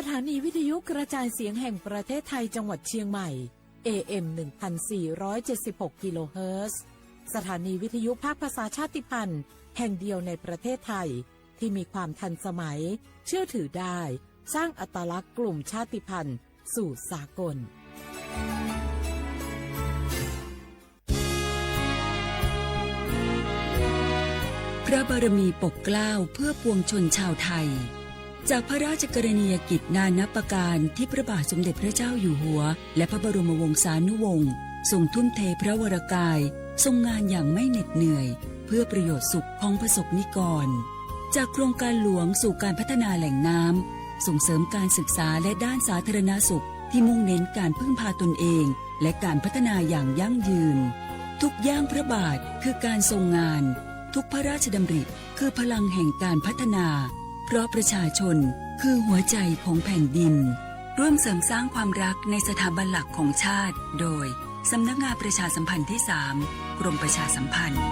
ถานีวิทยุกระจายเสียงแห่งประเทศไทยจังหวัดเชียงใหม่ AM 1476 กิโลเฮิรตซ์สถานีวิทยุภาคภาษาชาติพันธุ์แห่งเดียวในประเทศไทยที่มีความทันสมัยเชื่อถือได้สร้างอัตลักษณ์กลุ่มชาติพันธุ์สู่สากลพระบารมีปกเกล้าเพื่อปวงชนชาวไทยจากพระราชกรณียกิจนานับประการที่พระบาทสมเด็จพระเจ้าอยู่หัวและพระบรมวงศานุวงศ์ทรงทุ่มเทพระวรกายทรงงานอย่างไม่เหน็ดเหนื่อยเพื่อประโยชน์สุขของประสบนิกรจากโครงการหลวงสู่การพัฒนาแหล่งน้ำส่งเสริมการศึกษาและด้านสาธารณสุขที่มุ่งเน้นการพึ่งพาตนเองและการพัฒนาอย่างยั่งยืนทุกย่างพระบาทคือการทรงงานทุกพระราชดำริคือพลังแห่งการพัฒนาเพราะประชาชนคือหัวใจของแผ่นดินร่วมเสริมสร้างความรักในสถาบันหลักของชาติโดยสำนักงานประชาสัมพันธ์ที่ 3 กรมประชาสัมพันธ์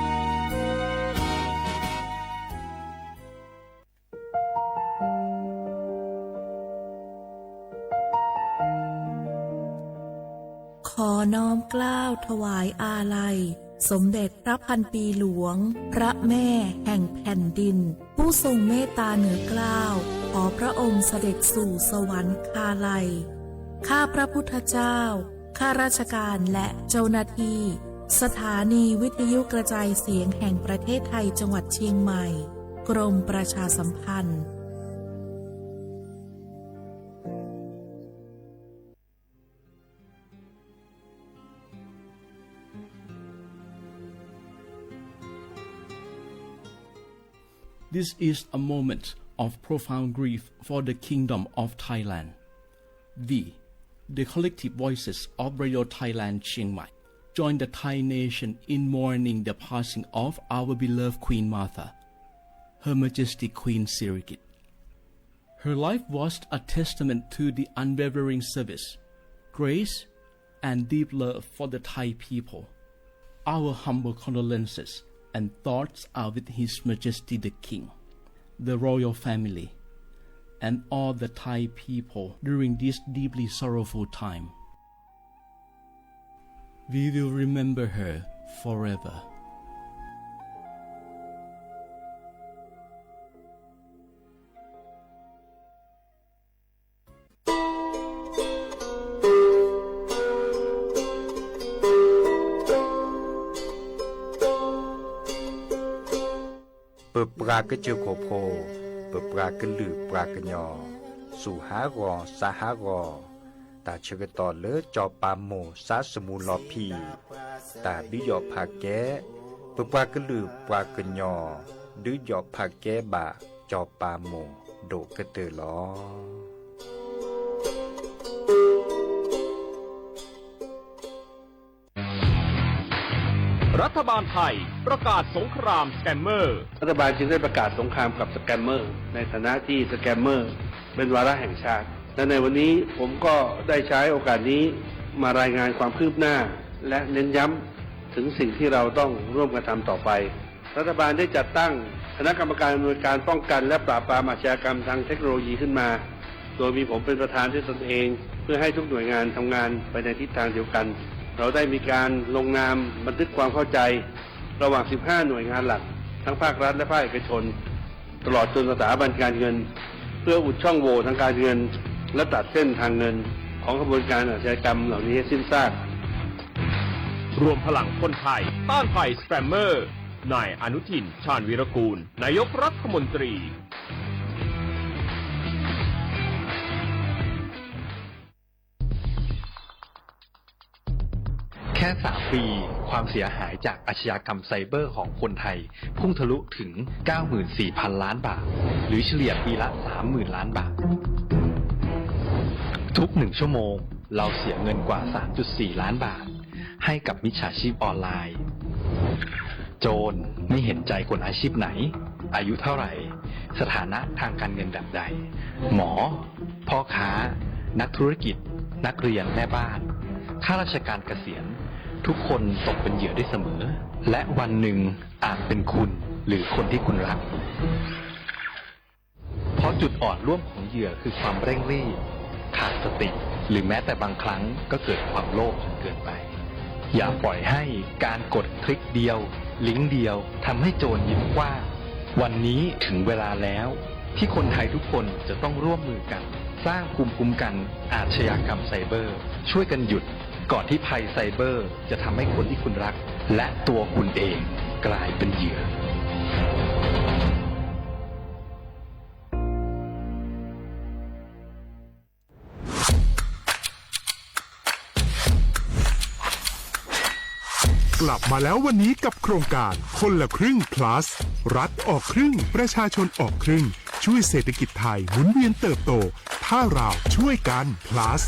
ขอน้อมเกล้าถวายอาลัยสมเด็จพระพันปีหลวงพระแม่แห่งแผ่นดินผู้ทรงเมตตาเหนือเกล้าขอพระองค์เสด็จสู่สวรรคาลัยข้าพระพุทธเจ้าข้าราชการและเจ้าหน้าที่สถานีวิทยุกระจายเสียงแห่งประเทศไทยจังหวัดเชียงใหม่กรมประชาสัมพันธ์ This is a moment of profound grief for the Kingdom of Thailand. We, the collective voices of Radio Thailand Chiang Mai, join the Thai nation in mourning the passing of our beloved Queen Martha, Her Majesty Queen Sirikit. Her life was a testament to the unwavering service, grace, and deep love for the Thai people. Our humble condolences and thoughts are with His Majesty the King, the royal family, and all the Thai people during this deeply sorrowful time. We will remember her forever. Bờ pra cái chiều cổ phô, bờ pra cái lử pra cái nhỏ, sủ há gò, sa há gò, ta chơi cái tò lỡ cho pa mồ sa smu lò pì, ta đứa dọ pa ké, bờ pra cái lử pra cái nhỏ, đứa dọ pa ké bà cho pa mồ đổ cái từ lò. รัฐบาลไทยประกาศสงครามสแกมเมอร์รัฐบาลจึงได้ประกาศสงครามกับสแกมเมอร์ในฐานะที่สแกมเมอร์เป็นวาระแห่งชาติและในวันนี้ผมก็ได้ใช้โอกาสนี้มารายงานความคืบหน้าและเน้นย้ำถึงสิ่งที่เราต้องร่วมกันทำต่อไปรัฐบาลได้จัดตั้งคณะกรรมการอำนวยการป้องกันและปราบปรามอาชญากรรมทางเทคโนโลยีขึ้นมาโดยมีผมเป็นประธานด้วยตนเองเพื่อให้ทุกหน่วยงานทำงานไปในทิศทางเดียวกันเราได้มีการลงนามบันทึกความเข้าใจระหว่าง 15 หน่วยงานหลักทั้งภาครัฐและภาคเอกชนตลอดจนสถาบันการเงินเพื่ออุดช่องโหว่ทางการเงินและตัดเส้นทางเงินของกระบวนการอาชญากรรมเหล่านี้ให้สิ้นซากรวมพลังคนไทยต้านภัยสแกมเมอร์นายอนุทินชาญวีรกูลนายกรัฐมนตรีแค่ 3 ปีความเสียหายจากอาชญากรรมไซเบอร์ของคนไทยพุ่งทะลุถึง 94,000 ล้านบาทหรือเฉลี่ยปีละ 30,000 ล้านบาททุก1ชั่วโมงเราเสียเงินกว่า 3.4 ล้านบาทให้กับมิจฉาชีพออนไลน์โจรไม่เห็นใจคนอาชีพไหนอายุเท่าไหร่สถานะทางการเงินแบบใดหมอพ่อค้านักธุรกิจนักเรียนแม่บ้านข้าราชการเกษียณทุกคนตกเป็นเหยื่อได้เสมอและวันหนึ่งอาจเป็นคุณหรือคนที่คุณรัก เพราะจุดอ่อนร่วมของเหยื่อคือความเร่งรีบขาดสติหรือแม้แต่บางครั้งก็เกิดความโลภจนเกินไปอย่าปล่อยให้การกดคลิกเดียวลิงก์เดียวทำให้โจรยิ้มกว้างวันนี้ถึงเวลาแล้วที่คนไทยทุกคนจะต้องร่วมมือกันสร้างภูมิคุ้มกันอาชญากรรมไซเบอร์ช่วยกันหยุดก่อนที่ภัยไซเบอร์จะทำให้คนที่คุณรักและตัวคุณเองกลายเป็นเหยื่อ กลับมาแล้ววันนี้กับโครงการคนละครึ่ง plus รัฐออกครึ่งประชาชนออกครึ่งช่วยเศรษฐกิจไทยหมุนเวียนเติบโตถ้าเราช่วยกัน plus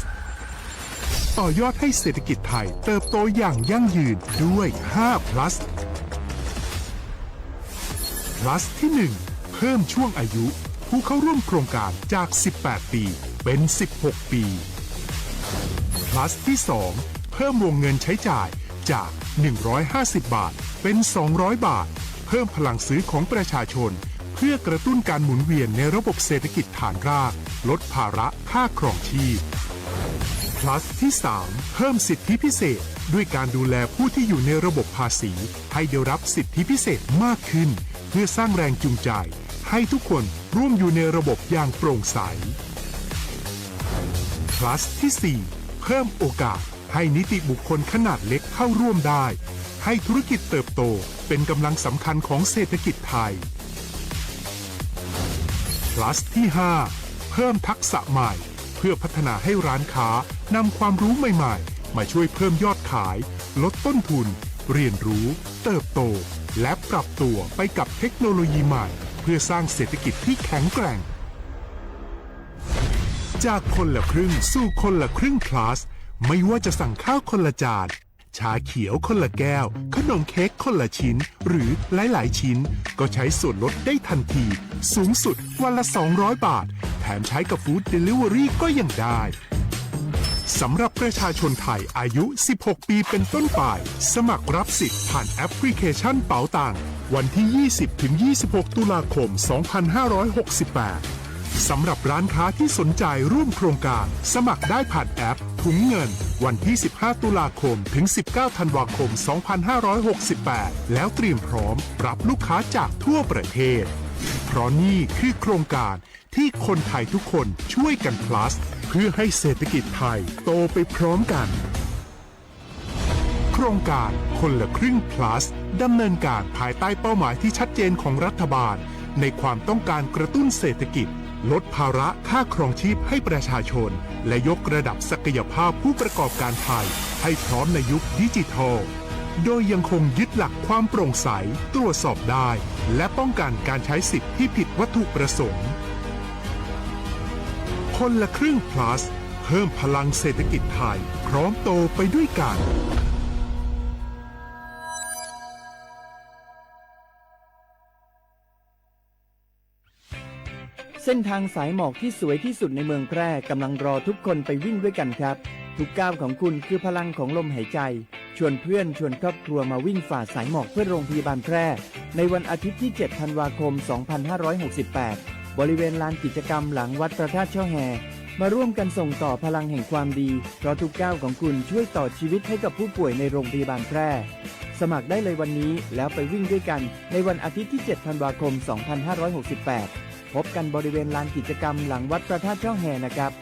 ต่อยอดให้เศรษฐกิจไทยเติบโตอย่างยั่งยืนด้วย5 plus plus ที่ 1 เพิ่มช่วงอายุผู้เข้าร่วมโครงการจาก18ปีเป็น16ปี plus ที่ 2 เพิ่มวงเงินใช้จ่ายจาก150 บาทเป็น200 บาทเพิ่มพลังซื้อของประชาชนเพื่อกระตุ้นการหมุนเวียนในระบบเศรษฐกิจฐานรากลดภาระค่าครองชีพ plus ที่ 3 เพิ่มสิทธิพิเศษด้วยการดูแลผู้ที่อยู่ในระบบภาษีให้ได้รับสิทธิพิเศษมากขึ้นเพื่อสร้างแรงจูงใจให้ทุกคนร่วมอยู่ในระบบอย่างโปร่งใส plus ที่ 4 เพิ่มโอกาสให้นิติบุคคลขนาดเล็กเข้าร่วมได้ให้ธุรกิจเติบโตเป็นกำลังสำคัญของเศรษฐกิจไทย plus ที่ 5 เพิ่มทักษะใหม่เพื่อพัฒนาให้ร้านค้านำความรู้ใหม่ๆมาช่วยเพิ่มยอดขายลดต้นทุนเรียนรู้เติบโตและปรับตัวไปกับเทคโนโลยีใหม่เพื่อสร้างเศรษฐกิจที่แข็งแกร่งจากคนละครึ่งสู่คนละครึ่ง plusไม่ว่าจะสั่งข้าวคนละจานชาเขียวคนละแก้วขนมเค้กคนละชิ้นหรือหลายๆชิ้นก็ใช้ส่วนลดได้ทันทีสูงสุดวันละ200 บาทแถมใช้กับฟู้ดเดลิเวอรี่ก็ยังได้สำหรับประชาชนไทยอายุ16ปีเป็นต้นไปสมัครรับสิทธิ์ผ่านแอปพลิเคชันเป๋าตังวันที่ 20-26 ตุลาคม 2568สำหรับร้านค้าที่สนใจร่วมโครงการสมัครได้ผ่านแอปถุงเงินวันที่ 15 ตุลาคมถึง 19 ธันวาคม 2568 แล้วเตรียมพร้อมรับลูกค้าจากทั่วประเทศเพราะนี่คือโครงการที่คนไทยทุกคนช่วยกัน plus เพื่อให้เศรษฐกิจไทยโตไปพร้อมกันโครงการคนละครึ่ง plus ดำเนินการภายใต้เป้าหมายที่ชัดเจนของรัฐบาลในความต้องการกระตุ้นเศรษฐกิจลดภาระค่าครองชีพให้ประชาชนและยกระดับศักยภาพผู้ประกอบการไทยให้พร้อมในยุคดิจิทัลโดยยังคงยึดหลักความโปร่งใสตรวจสอบได้และป้องกันการใช้สิทธิ์ที่ผิดวัตถุประสงค์คนละครึ่ง plus เพิ่มพลังเศรษฐกิจไทยพร้อมโตไปด้วยกันเส้นทางสายหมอกที่สวยที่สุดในเมืองแพร่กำลังรอทุกคนไปวิ่งด้วยกันครับทุกก้าวของคุณคือพลังของลมหายใจชวนเพื่อนชวนครอบครัวมาวิ่งฝ่าสายหมอกเพื่อโรงพยาบาลแพร่ในวันอาทิตย์ที่ 7 ธันวาคม 2568 บริเวณลานกิจกรรมหลังวัดพระธาตุช่อแฮมาร่วมกันส่งต่อพลังแห่งความดีเพราะทุกก้าวของคุณช่วยต่อชีวิตให้กับผู้ป่วยในโรงพยาบาลแพร่สมัครได้เลยวันนี้แล้วไปวิ่งด้วยกันในวันอาทิตย์ที่ 7 ธันวาคม 2568พบกันบริเวณลานกิจกรรมหลังวัดพระธาตุช่อแฮนะครับ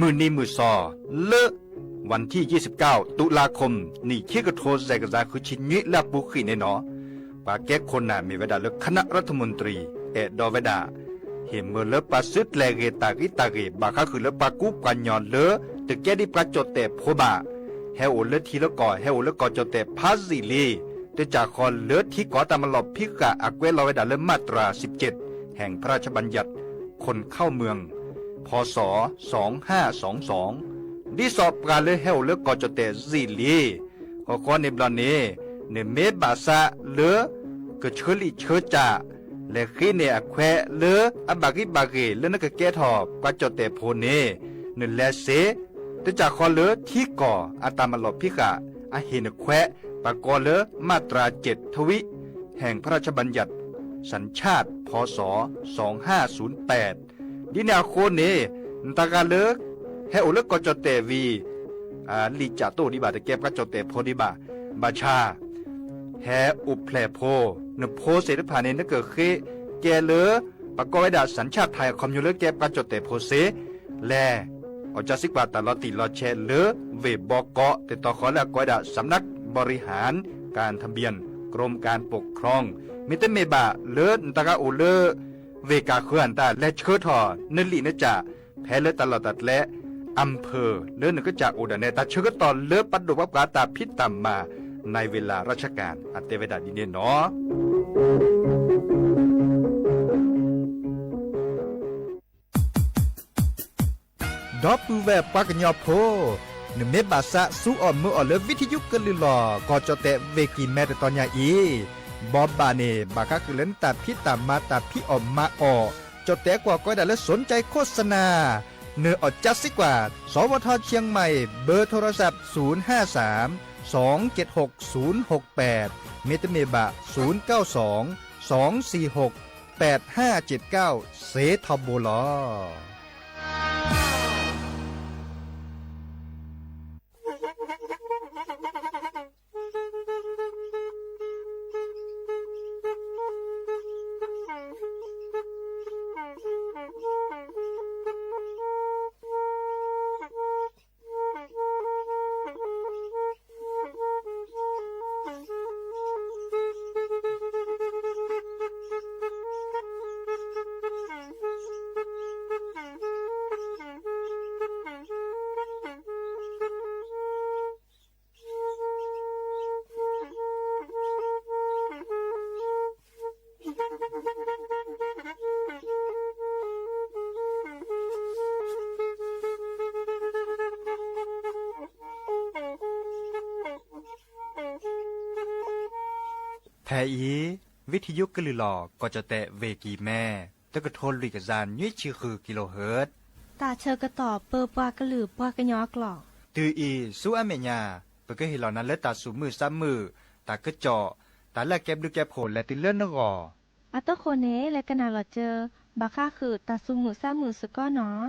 มือนี้มือซอเลอะวันที่ 29 ตุลาคมนี่คิดกระโทษใส่กระจาคือชิ้นนี้และบุคคลในเนาะปาแก้คนน่ะมีเวลาเลือกคณะรัฐมนตรีดอเวดาเห็นเมื่อเลปาซึดแลเกตากิตาเกบาคาคือเลปากุปัญญอนเลตึกแกดิปราจดแต่โพบาเฮโอเลทีละก่อเฮโอเลก่อจดแต่พาซิลีเตจากคอนเลที่ก่อตามลอบพิกะอักเวลอเวดาเลมาตรา17แห่งพระราชบัญญัติคนเข้าเมืองพศ2522ดิสอบการเลเฮโอเลก่อจดแต่ซิลีก็ในบลาเนเนเมบาซาเลกะเชลิเชจา และขี้เนี่ยแควเลืออบากิบาเกเลือนกแก้ทอกว่าจดแต่โพเนนึแลเสแต่จากคอเลือที่ก่ออาตามลอบพิกะอาเห็นแควปากอเลือมาตรา7ทวิแห่งพระราชบัญญัติสัญชาติพศ2508ดินาโคเนตากาเลือให้โอเลือกจดแต่วีลีจาโตดิบาตะแก็บก็จดแต่โพดิบาบาชาแฮอุแพลโพนโพเสรพาเนนเกิดเคแกเลอปะกอยดาสัญชาติไทยคอมยูเลแก็บก็จดแต่โพเสแลอจาสิกว่าตลอดติลอแชเลอเวบอกเกาะแต่ต่อขอและกอยดาสำนักบริหารการทะเบียนกรมการปกครองมิเตเมบาเลอตะกาโอเลอเวกาเขื่อนตาและเชิดทอนลีนจ่าแพ้เลอตลอดตัดและอำเภอเลื่อนก็จากอุดรเนตาเชื่อตอนเลือปัดดุวับกาตาพิษตามมาในเวลาราชการอัตเตเวดาดินเนเนาะดอปูแวบปากญอโพหนึ่งเมบาสะสู้อ่อมมืออ่อเลือวิทยุกลือหล่อก็จะแตะเวกินแม่แต่ตอนยาอีบอบบาเนบากาคือเล่นตัดพิษตามมาตัดพี่อ่อมมาอ่อจะแตะกว่าก็ได้และสนใจโฆษณาเนื้ออดจัดสิกว่าสวทเชียงใหม่เบอร์โทรศัพท์053 276 068เมตเมบะ092 246 8579เซทอโบลอแทอีวิทยุกลือหลอก็จะแตะเวกีแม่ตะกะโทนลุยกะจานยี่ชื่อคือกิโลเฮิรตซ์ตาเชอกระตอบเปอปากระหลือปากระยอกหลอกตืออีสู้อเมญาเปก็เห็นเหล่านั้นและตาสูมือซ้ำมือตากระจอตาแลกแก็บลึกแก็บโผลและติเลื่อนนกออัตโตโคเนและกะนาหลอเจอบาค่าคือตาซุมือซ้ำมือสก้อเนาะ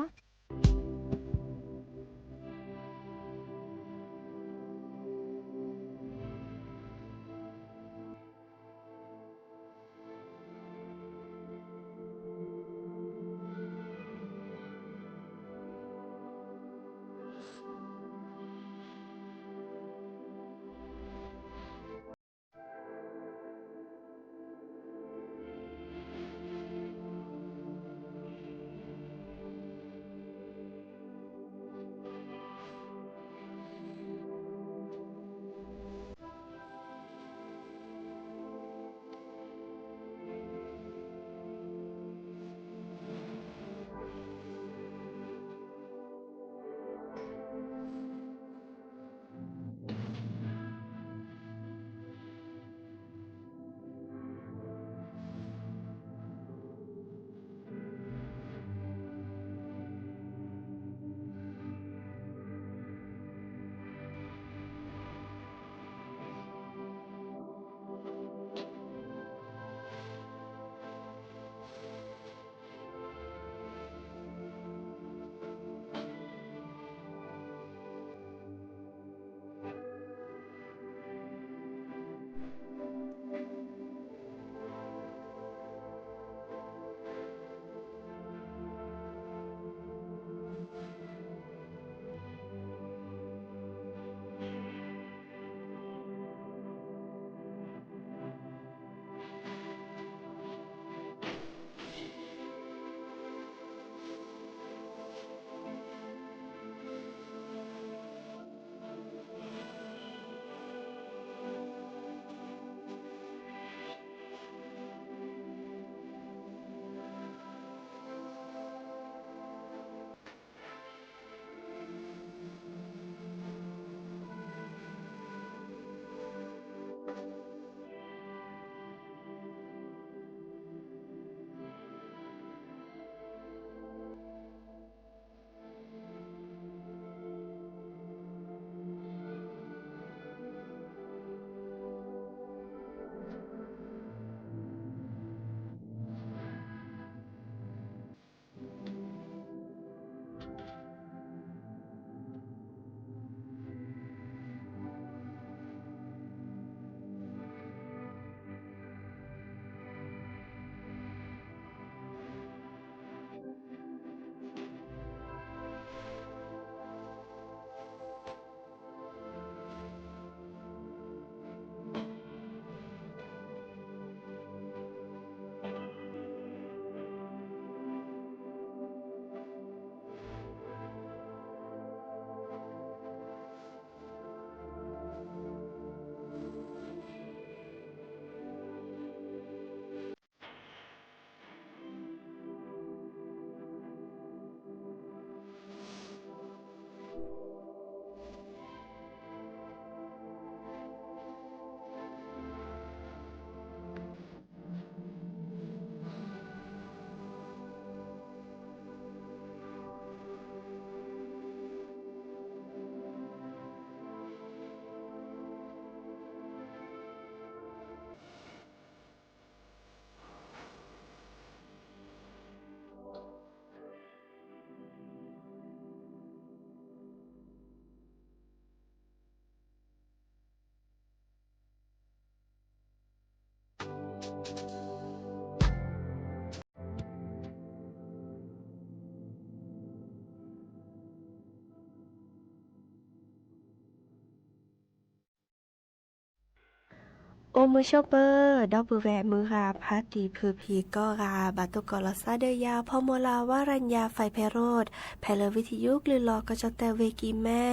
โอมือชอเปอร์ดอกบือแหวมือราพัดดีพือพีก็ราบาตุกอลซาเดยาพอโมลาวารัญญาไฟแพโรดแพลวิทยุกลือลอกจแต่เวกีแม่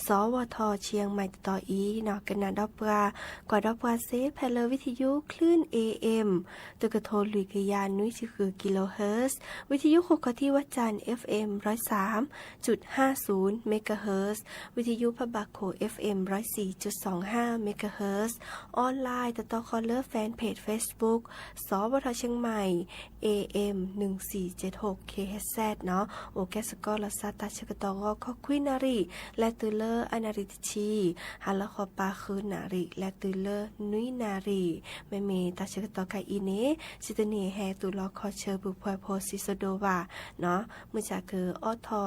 สวทเชียงใหม่ต่ออีนอกกันนาดอกปลากว่าดอกปลาเซแพลวิทยุคลื่น AM ตุกโทลุยกยานนุ้ยคือกิโลเฮิรตซ์วิทยุคุกที่วัดจันทร์ FM 103.50 เมกะเฮิรตซ์วิทยุพบาโค FM 104.25 เมกะเฮิรตซ์ออนไลน์ต่อคอลเลอร์แฟนเพจ Facebook สวทเชียงใหม่ AM 1476 KHZ เนาะโอแกสกอลซาตาชกตอคอควินารีและตือเลอร์อนาริตชีฮัลละคอปาคืนนารีและตือเลอร์นุยนารีแม่เมตาชกตอไกอีเนสิตเนแฮตุลอคอเชอบุพอยโพซิโซโดวาเนาะเมื่อจากคือออทอ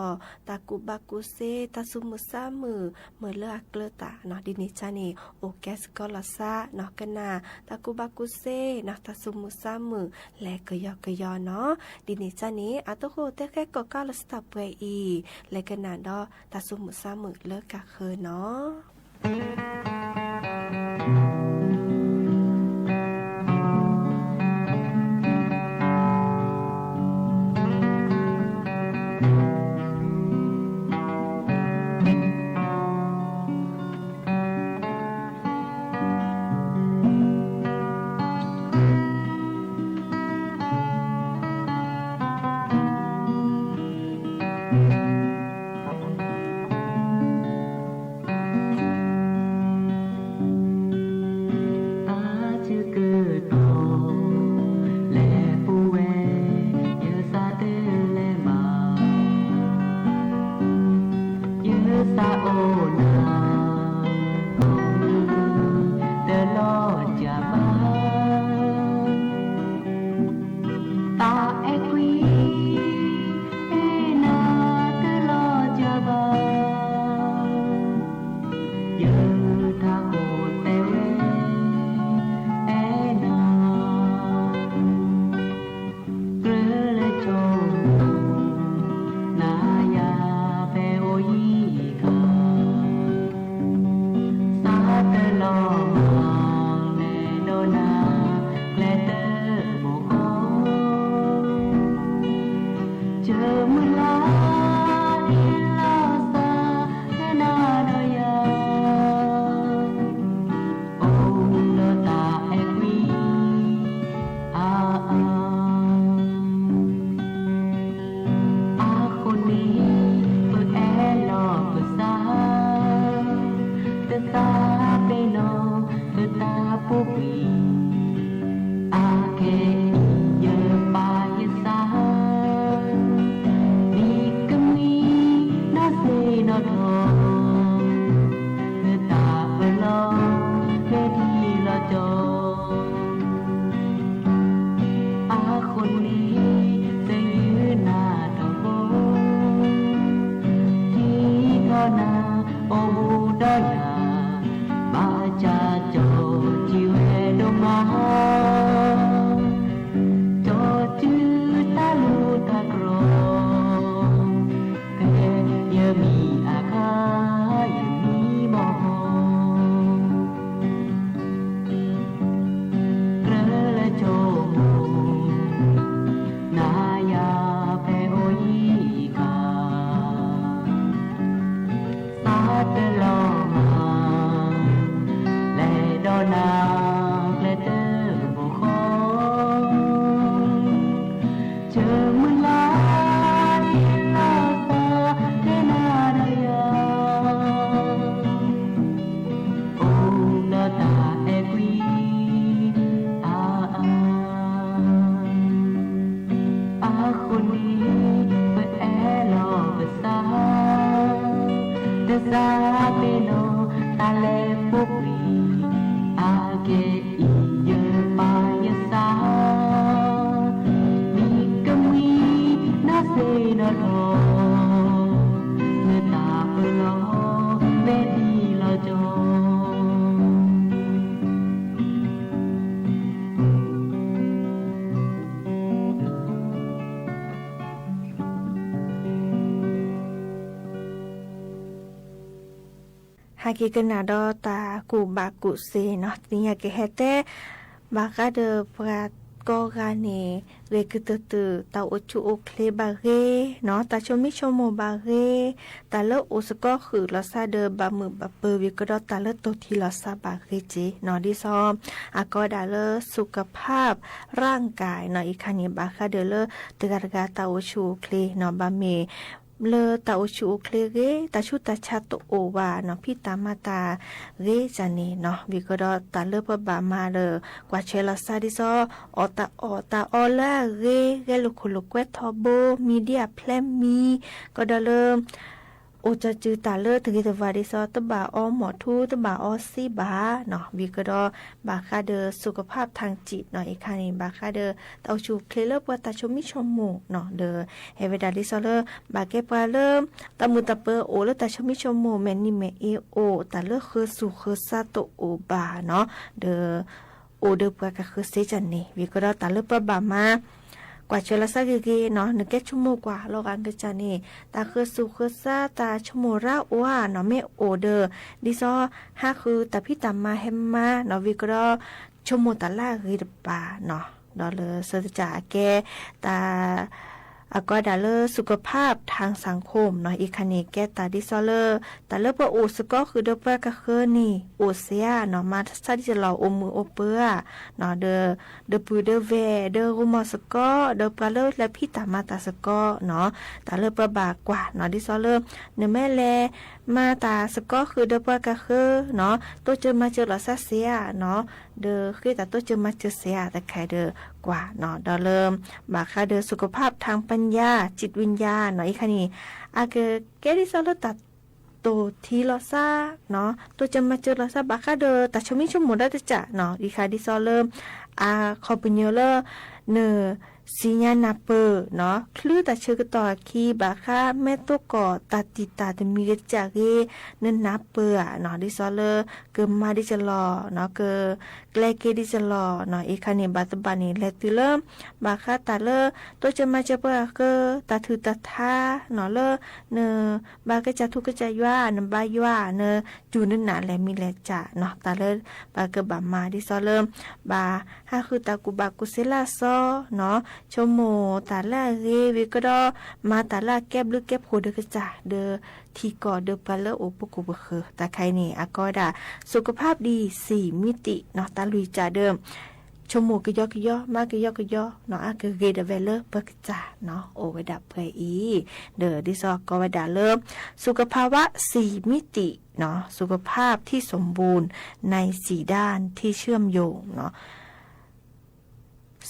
ตากุบากุเซตาซุมุซามือเมื่อเลือกเกลตาเนาะดินิจาเนโอแกสกอลซาเนาะกันนาตากุบากุเซนะตาซุมุซามือและกยอกยอเนาะดินิจานี้อัตโคเตแค่ก็กาลสตับเวอีและกันนาดอตาซุมุซามือเลิกกะเคอเนาะ หากิกันนาดอตากูบากุเซเนาะนี่ยาเกเฮเตบากาเดปราก็กาเนเรกตึตตาโอชูโอเคลบาเรเนาะตาชมิชโมบาเรตาเลโอสก็คือลอซาเดบามือบาเปวิกดอตาเลโตทีลอซาบาเรเจเนาะดิซอมอากอดาเลสุขภาพร่างกายเนาะอีคานีบาคาเดเลตกากาตาโอชูเคลเนาะบาเมเลตาโอชูเคลเรตาชุตาชาโตโอวาเนาะพี่ตามาตาเรจานีเนาะวิกดอตาเลปบามาเลกว่าเชลาซาดิซออตาออลาเรลุคุลุเกวทอโบมีเดียเพลมมีก็ดาเลโอจะจือตาเลถึงจะวาดิซอตบาออหมอทูตบาออซีบาเนาะวิกดอบาคาเดสุขภาพทางจิตเนาะอีคานีบาคาเดตาชูเคเลปวตาชมิชมโมเนาะเดเฮเวดาดิซอเลบาเกปาเลตามุตาเปโอเลตาชมิชมโมแมนนิเมเอโอตาเลคือสุคือซาโตโอบาเนาะเดโอเดปวกะคือเซจันนี่วิกดอตาเลปบามากว่าเชลซาเกเนาะ1 ชั่วโมงกว่าโลกันกจานี่ตาคือสุคือซาตาชั่วโมงราว่าเนาะเมโอเดอดิซอ5คือตาพี่ตามมาเฮมมาเนาะวิกรอชั่วโมงตาลาคือดปาเนาะดอเลเซจาแกตาอากอดาเลสุขภาพทางสังคมเนาะอีคานีแกตาดิซอเลตาเลปโอสก็คือเดปะกะคือนี่โอเซียเนาะมาซาดิจะรอโอมือโอเปอเนาะเดปูเดเวเดรูมอสก็เดปาเลและพี่ตามาตาสก็เนาะตาเลปบากว่าเนาะดิซอเลเนแม่แลมาตาสก็คือเดปะกะคือเนาะตัวเจอมาเจอลอซาเซียเนาะเดคือแต่ตัวเจอมาเจอเสียแต่ใครเดกว่าเนาะดอเริ่มบาคาเดสุขภาพทางปัญญาจิตวิญญาณเนาะอีกค่ะนี่อาเกเกดิซอลตัดตัวทีลอซาเนาะตัวจะมาเจอลอซาบาคาเดตัดชมิชมุได้จะเนาะอีกค่ะดิซอลเริ่มคอมเปเนเลอร์เนสิญานาเปเนาะคลื่นตาเชือกต่อคีบาคาแม่ตัวก่อตาติตาจะมีกระจากเนนับเปเนาะดิซอเลเกิมมาดิจะรอเนาะเกแกลเกดิจะรอเนาะอีคานี่บาตบานี่เลติเลบาคาตาเลตัวจะมาจะเปเกตาถือตาทาเนาะเลเนบากะจะทุกะจะย่านบาย่าเนจูนหนาแลมีแลจะเนาะตาเลบาเกบามาดิซอเลบาฮาคือตากูบากุเซลาซอเนาะชโมตาลาเรวิกดอมาตาลาแก็บลึกแก็บโคเดกะจาเดทีก่อเดปาเลโอปกุบะคือตาใครนี่อากอดาสุขภาพดี4มิติเนาะตาลุยจาเดิมชโมกะยอมากะยเนาะอากะเกเดเวลเลอร์ปกจาเนาะโอเวดาเปอีเดดิซอกอเวดาเริ่มสุขภาวะ4มิติเนาะสุขภาพที่สมบูรณ์ใน4ด้านที่เชื่อมโยงเนาะ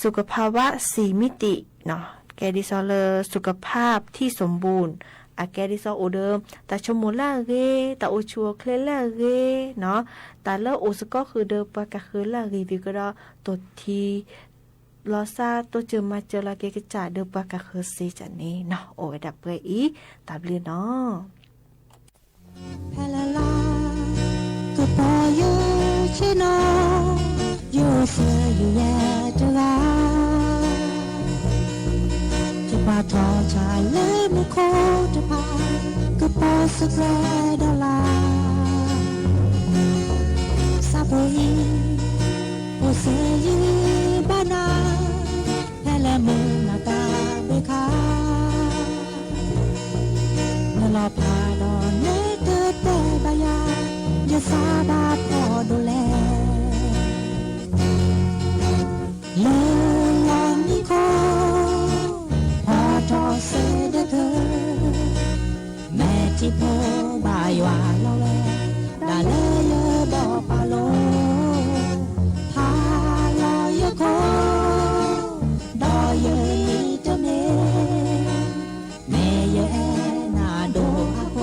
สุขภาวะ4มิติเนาะแกดิซอเลสุขภาพที่สมบูรณ์อาแกดิซอโอเดิมตาชโมลาเรตาโอชัวเคลลาเรเนาะตาเลโอสก็คือเดิมปะกะคือลาเรวิกดอตัวทีลอซาตัวเจอมาเจอลาเกกะจาเดิมปะกะคือเซจันนี่เนาะโอเวดับเปอีตาบลีเนาะพะลาลาก็ปอยูชิโนยูเซยูแยตะลาจะปาทอชาเลมโคจะพาก็ปอสแกรดาลาซาโบอีโอเซยูบานาพะลามือนาตาเบคาเมื่อลอพาดอนเนเตเตบายายาซาบาพอดูแลเลลานิโคพอทอเซเดเธอแม่ที่โพบายว่าละแวดาเลเยบอปาโลพาลอยโคดอเยนิเตเมแม่เยนาโดอาโค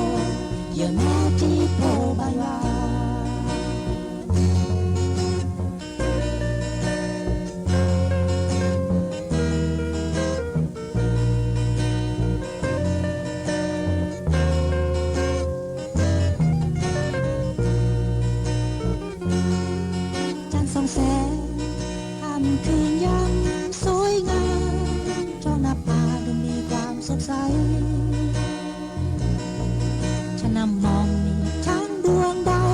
เยแม่ที่โพบายว่าแสงทำคืนยังสวยงามจ้องหน้าผาดูมีความสดใสฉันนำมองนี่ทั้งดวงดาว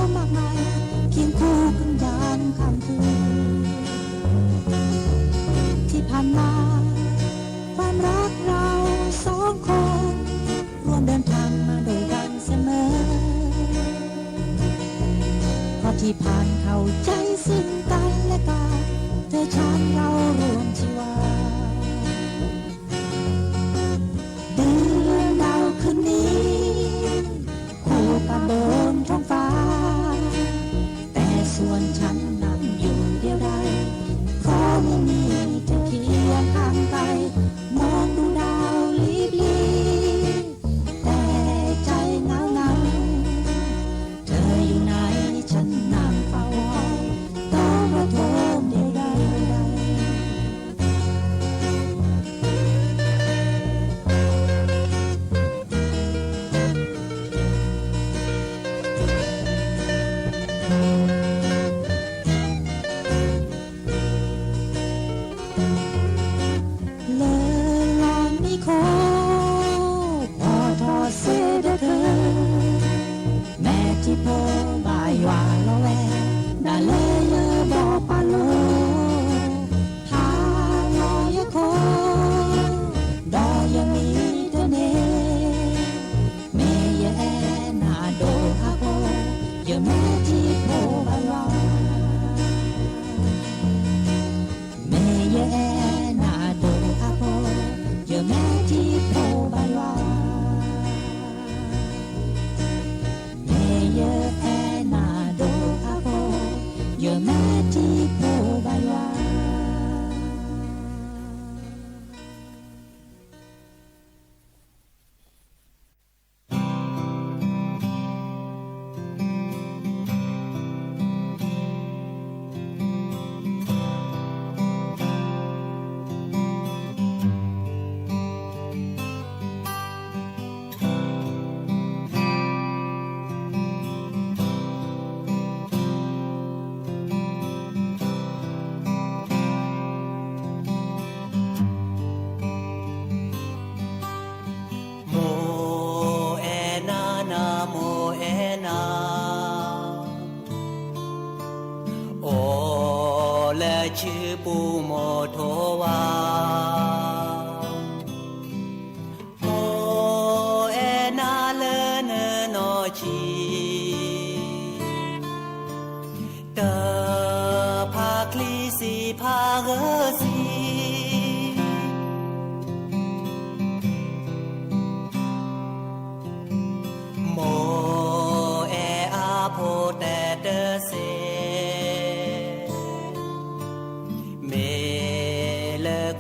ที่ผ่านเข้าใจซึ่งกันและกันเธอฉันเรารวมชีวาเดือนดาวคืนนี้คู่กันบนท้องฟ้าแต่ส่วนฉันนั่งอยู่เดียวดายเพราะไม่มีเธอเคียงข้างไปมองดูดาวลิบลีแต่ใจเหงาเหงาเธออยู่ไหนฉันนั่งเฝ้าคอยต้องระทมเดียวดายชื่อปูโมโทวาโมเอนาเลเนโนชีเตอพาคลีสีพาเกสีโมเออาโพเตเตเซ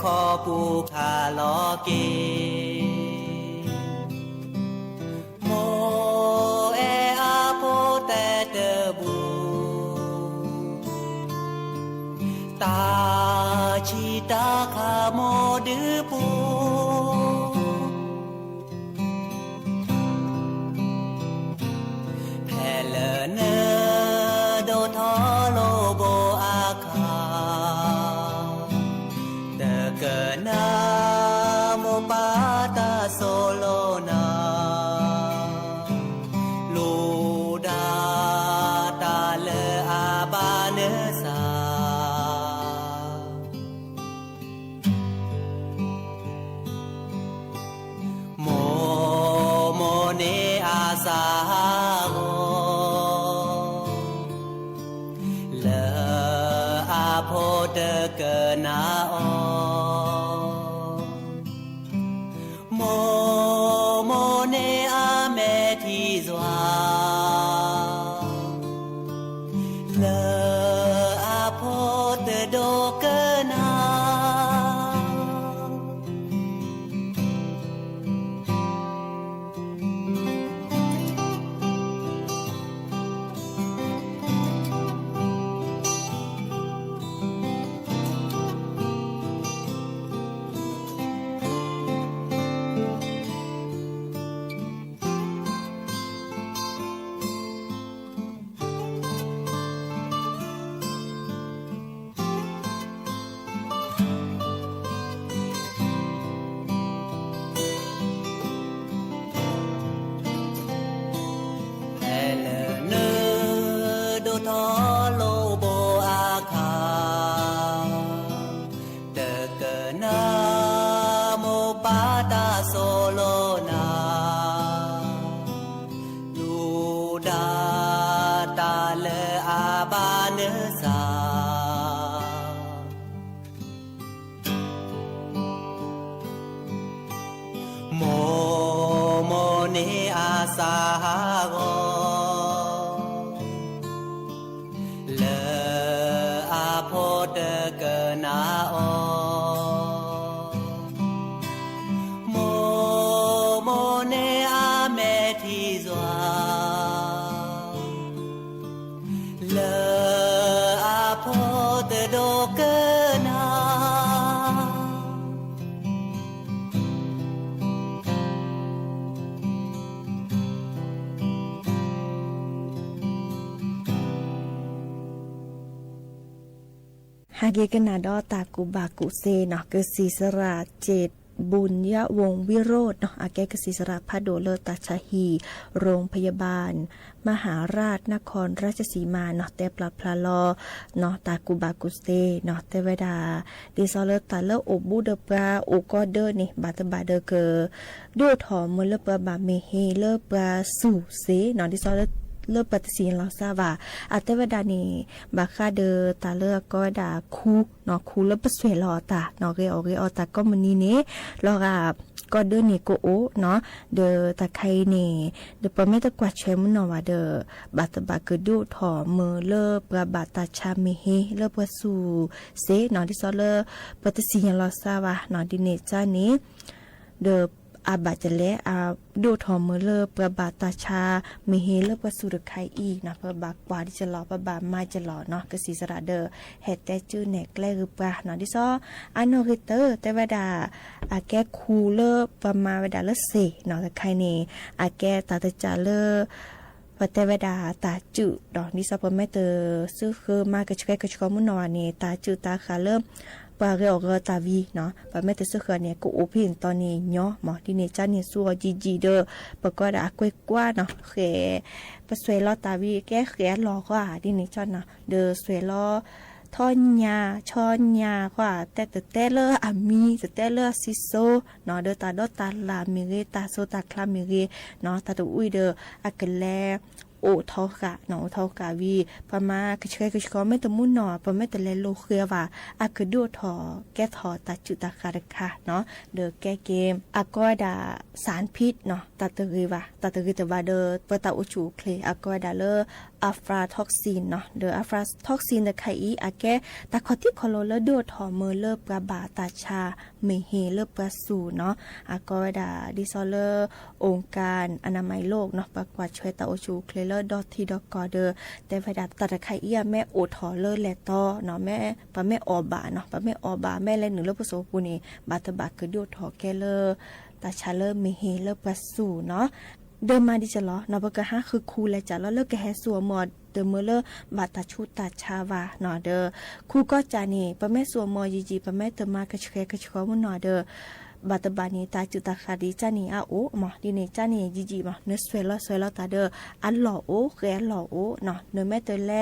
ขอปูคาลอเกโมเออาโพเตเตบูตาชีตาคาโมดือปูแผ่เลเนโดทอโลโบอาคาเกินาโมปาตาโซโลนาลูดาตาเลอาบาเนสาโมโมเนอาซาโกเลอาโพเตเกนาโอโมเนอาเมทิซวาเลอาโพเตโดเกนาทอโลโบอาคาเตเกนาโมปาตาโซโลนาลูดาตา เลอาบาเนสาโมโมเนอาสาโกเลอาโพเตเกนาโอโมโมเนอาเมทิซวาเลอาโพเตโดเกนาฮาเกกนาดอตากุบากุเซเนาะคือศีสราเจตบุญยวงศ์วิโรจน์เนาะอาแกกศีสราพระโดเลตาชาฮีโรงพยาบาลมหาราชนครราชสีมาเนาะแต่ปลาพลาลอเนาะตากุบากุเซเนาะแต่เวดาดิซอเลตาเลโอบูเดปราโอก็เดนี่บาตบาเดเกดูถอมเลปราบาเมเฮเลปราสุเซเนาะดิซอเลปฏิสินเราทราบว่าอัตเวดานีบาคาเดตาเลก็ดาคูเนาะคูเลปสเวลอตาเนาะเรอตาก็มันนี่เนลอกับก็เดนี่โกโอเนาะเดตาไคเนเดปเมตกว่าเชมเนาะว่าเดบาตบากดูถอมือเลปราบาตาชาเมเฮเลปสูเซเนาะที่ซอเลปฏิสินเราทราบว่าเนาะดิเนจานี้เดอาบาจะและอาดูทอมเมเลประบาตาชาเมเฮเลประสุรไคอีนะประบากว่าที่จะหล่อประบามาจะหล่อเนาะกษีสระเดอเฮดแต่จื้อแหนกแลหรือปะเนาะที่ซออันโนริเตอร์แต่เวดาอาแกคูเลประมาเวดาเลเสเนาะแต่ใครนี่อาแกตาตะจาเลปะแต่เวดาตาจืดอกนิสาปะแม่เตอซื้อคือมากระชกระชกมุนนวานี่ตาจืตาขาเริ่มปาเรอเรตาวีเนาะปะแม่เตซื้อคือเนี่ยกูโอพินตอนนี้เนาะหมอที่เนี่ยจ้าเนี่ยซัวจีเดอปะก็ดากวยกว่าเนาะเขปะสวยลอตาวีแก้เขรอก็ที่เนี่ยจ้าเนาะเดอสวยลอทอนยาชอนยาว่าแต่เลออามีแต่เลอซิโซเนาะเดอตาดอตาลามิเรตาโซตาคลามิเรเนาะตาตุอุยเดออากแลโอทอกะเนาะทอกะวีปะมากระชกระชกไม่ตะมุนเนาะปะไม่ตะเลโลเครือว่าอากดูทอแก้ทอตาจุตาคาระค่ะเนาะเดอแก้เกมอากอดาสารพิษเนาะตาตะรีว่าตาตะรีแต่ว่าเดอปะตาอุจูเคลอากอดาเลออัฟราท็อกซินเนาะเดออัฟราท็อกซินตะไคอีอาแกตาคอติคอโลเลดูทอเมเลปราบาตาชาเมเฮเลปราสูเนาะอากอดาดิซอเลองค์การอนามัยโลกเนาะประกวดช่วยตาอุจูเคลเลอดอทีดอกอเดอแต่เวลาตาตะไคอีแม่โอทอเลแลตอเนาะแม่ปะแม่ออบาเนาะปะแม่ออบาแม่แลหนึ่งเลปโสปูนี่บาตบาคือดูทอแกเลตาชาเลเมเฮเลปราสูเนาะเดิมมาดิจะล้อเนาะปะกะฮะคือคูและจะล้อเลิกแกแฮสัวหมดเดอเมเลบาตาชูตาชาวาเนาะเดอคูก็จานี่ปะแม่สัวมอจีปะแม่เตมากระชกมุนเนาะเดอบาตบานีตาจุตาคาดีจานี่อาโอหมอดิเนจานี่จีมาเนสเวลตาเดออันหล่อโอแกหล่อโอเนาะเนแม่เตแล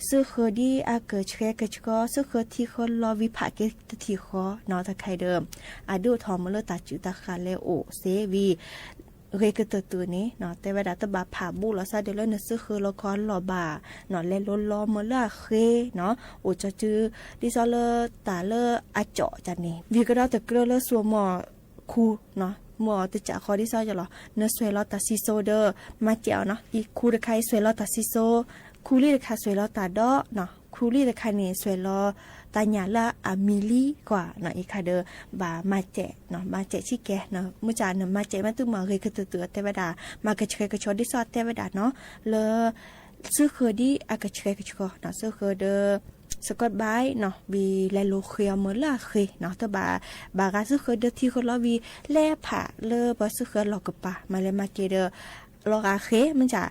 ซื้อเคอดีอาเกิดกระชกซื้อเคอที่เขารอวิภาเกตที่คอเนาะตะไคเดิมอาดูทอมเลตาจุตาคาเลโอเซวีเรกตัวนี้เนาะแต่เวลาตบาผ่าบูแล้วซาเดลเนซื้อคือละครหล่อบาเนาะเล่นล้อมาละเคเนาะโอจะจื้อดิซอเลตาเลอาเจาะจันนี่วีก็ได้แต่เกลือเลสัวหมอคูเนาะหมอตะจะคอดิซอจะหรอเนสเวลตาซิโซเดอมาเจียวเนาะอีคูตะไคสเวลตาซิโซคูลี่ตะไคสเวลตาดอเนาะคูลี่ตะไคเนสเวลตาญาละอามิลีกว่าเนาะอีคาเดอบามาเจเนาะมาเจชิแกเนาะมื้อจานเนาะมาเจมาตุ้มมาเรยคือตัวแต่ว่าดามากระเชกระชอดิซอแต่ว่าดาเนาะเลซื้อคือดีอากระเชกระชอเนาะซื้อคือเดอสกอตไบเนาะวีแลโลเคียเมล่าเคเนาะตบาบากาซื้อคือเดอที่คนลอวีแลผ่าเลบ่ซื้อคือหลอกกะปะมาเลยมาเกเดอลอกาเคมันจะ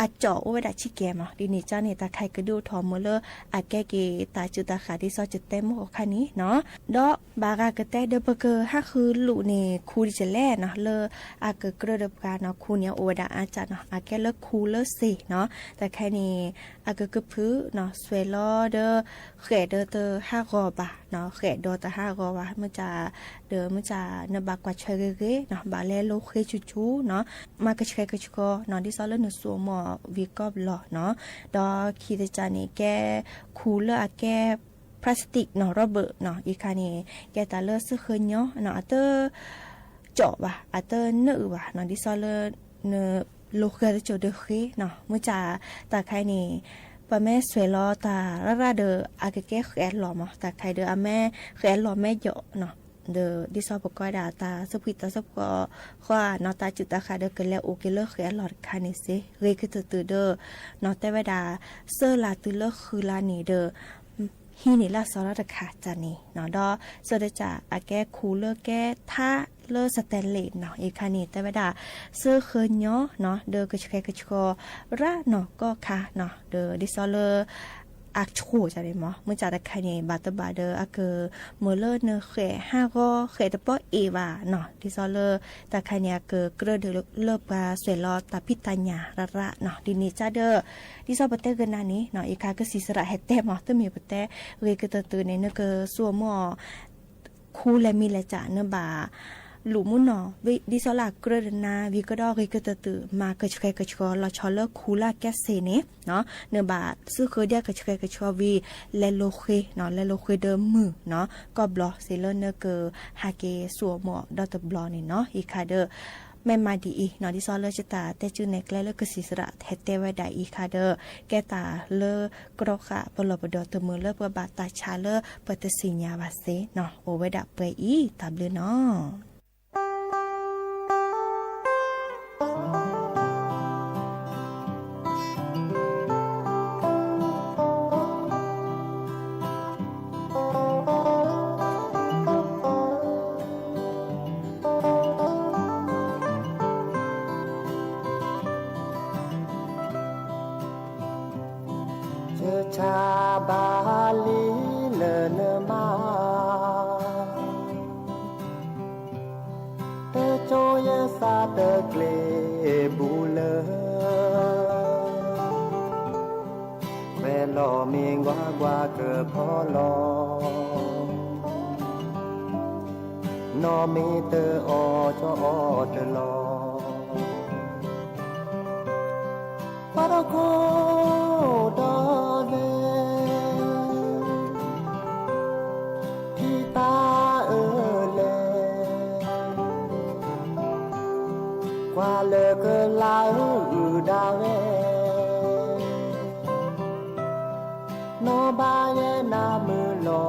อาเจาะไว้ดักชิแกมดินี่จ้าเนี่ยตาไข่กระดูทอมเลออาแกเกตาจุตาขาที่ซอจะเต็มหมดคันนี้เนาะดอกบากากระแตเดบเกอถ้าคือลุเนี่ยคูดิจะแล่เนาะเลออาเกเกระเดบกาเนาะคูเนี่ยโอดาอาจารย์เนาะอาแกเลอคูเลอสิเนาะแต่แค่นี้อาเกกระพื้เนาะสเวลอเดอเขเดอเตอ5 กอบาเนาะเขดอตา5 กอบาเมื่อจะเด เดิมจะเนบากว่าเชเกเนาะบาเลโลเคจูเนาะมากระเชกระชกเนาะที่ซอลเนสัวหมอวีกอบหล่อเนาะดอคิดจานี่แกคูลเลอร์แกพลาสติกเนาะระเบิดเนาะอีกคานี่แกตาเลอร์ซื้อเคยเนาะเนาะอัตเตอร์เจาะว่ะอัตเตอร์เนื้อว่ะเนาะที่ซอลเลอร์เนโลเคโจเดเคเนาะเมื่อจะตาใครนี่ปะแม่สวยล้อตาระเดออากแกแขนหล่อมั้งตาใครเดออาแม่แขนหล่อแม่เจาะเนาะเดอดิซอปก็ดาตาสพิตาสปก็ขวานอตาจุตาคาเดอเกแล้วโอเคเลแขนหลอดคานิเซเรคือตื่นเดอนอแต่เวดาเซอร์ลาตือเลคือลานี่เดอฮีนี่ละสอระขาจานี่เนาะดอเสดจะอาแกคูเลแกท่าเลสแตนเลสเนาะอีกคานี่แต่เวลาเสื้อเคินเนาะเนาะเดอกระชกระชกระเนาะก็ค่ะเนาะเดอดิซอเลอักชูจะได้มั้ยเมื่อจากใครเนี่ยบาตบาเดออะเกอเมื่อเลเนเขห้าก็เขตปอเอวาเนาะดิซอเลแต่ใครเนี่ยเกอเกระเดเลิบปาสวยรอตาพิตัญญาระเนาะดินี่จ้าเดอดิซอปเตกันนานี้เนาะอีกาก็สิสระเฮเตมอตมีปเตเวกเตตือในเนเกอสัวหมอคูและมีและจะเนบาหลุมุนเนาะวิดิสลากระดนาวิกระดอกริกระตือมากระชกระชกลอชอเลคูลาแกสเซเนเนาะเนบาซื้อเคยเดียกระชกระชกวีเลโลเคเนาะเลโลเคเดิมมือเนาะก็บล็อกเซเลเนเกอฮาเกสัวหมอดอตบล็อกนี่เนาะอีคาเดอแม่มาดีเนาะดิซอเลจตาแต่จูเนกและเลกสิสระเฮเตวดาอีคาเดอแกตาเลกรอกะปลบดอตมือเลปบาตาชาเลปตสิญญาวาเซเนาะโอเวดาเปอีตาเบลเนาะชาบาลีเลนมาเตโจยสาเตเกลบูเลเวลอมีงวากว่าเกิดพอลอนอมีเตออจอเตลอปารโกดอเลที่ตาเลกว่าเลกลาดาเวนอบาเยนามือลอ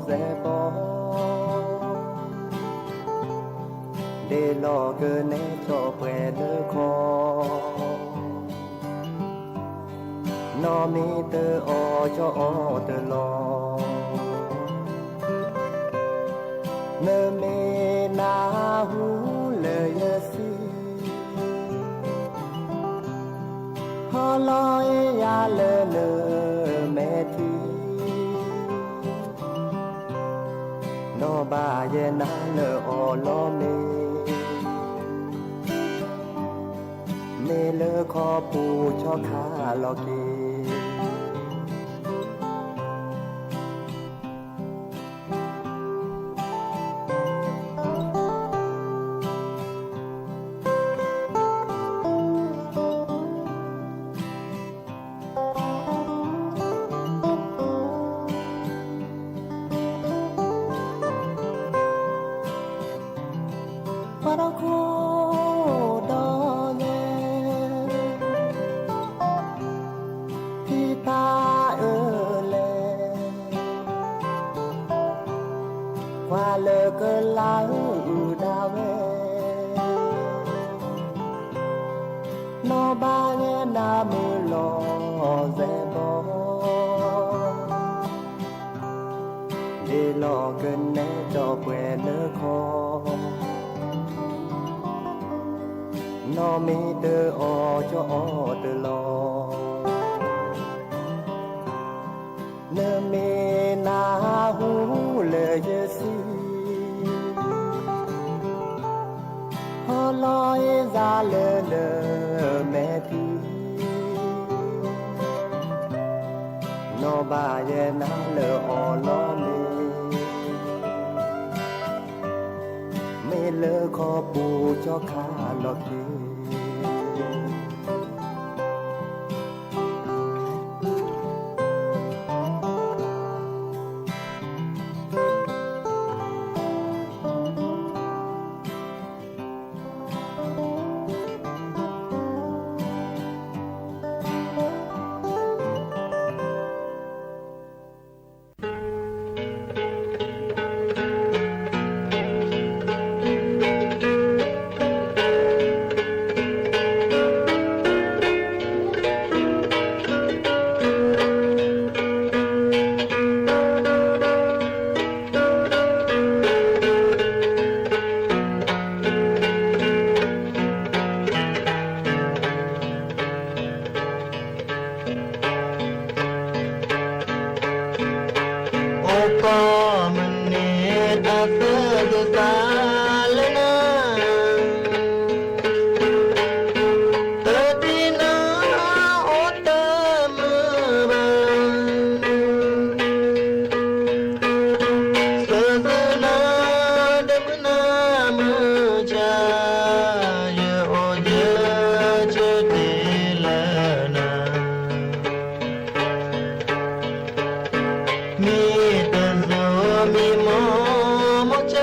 เซปอเดลอเกเนโจเปรเดคอนอมีเตอจอเตลอเนเมนาหูเลยสิฮอลอยยาเลเลเมทีนอบาเยนาเลอลอเมเนเลขอปูชอคาลอเกปารโกดอเลที่ตาเลกว่าเลกลาดาเวนอบาเยนามือลอเซบอเดลอเกเนจอเปเนคอนอมีเตอจอเตลอเนเมนาหูเลยสิฮอลอยซาเลเลเมทีนอบาเยนาเลอลอเม เลอขอปูจอขาหลอกเดมีแต่โซมีโมโมเจ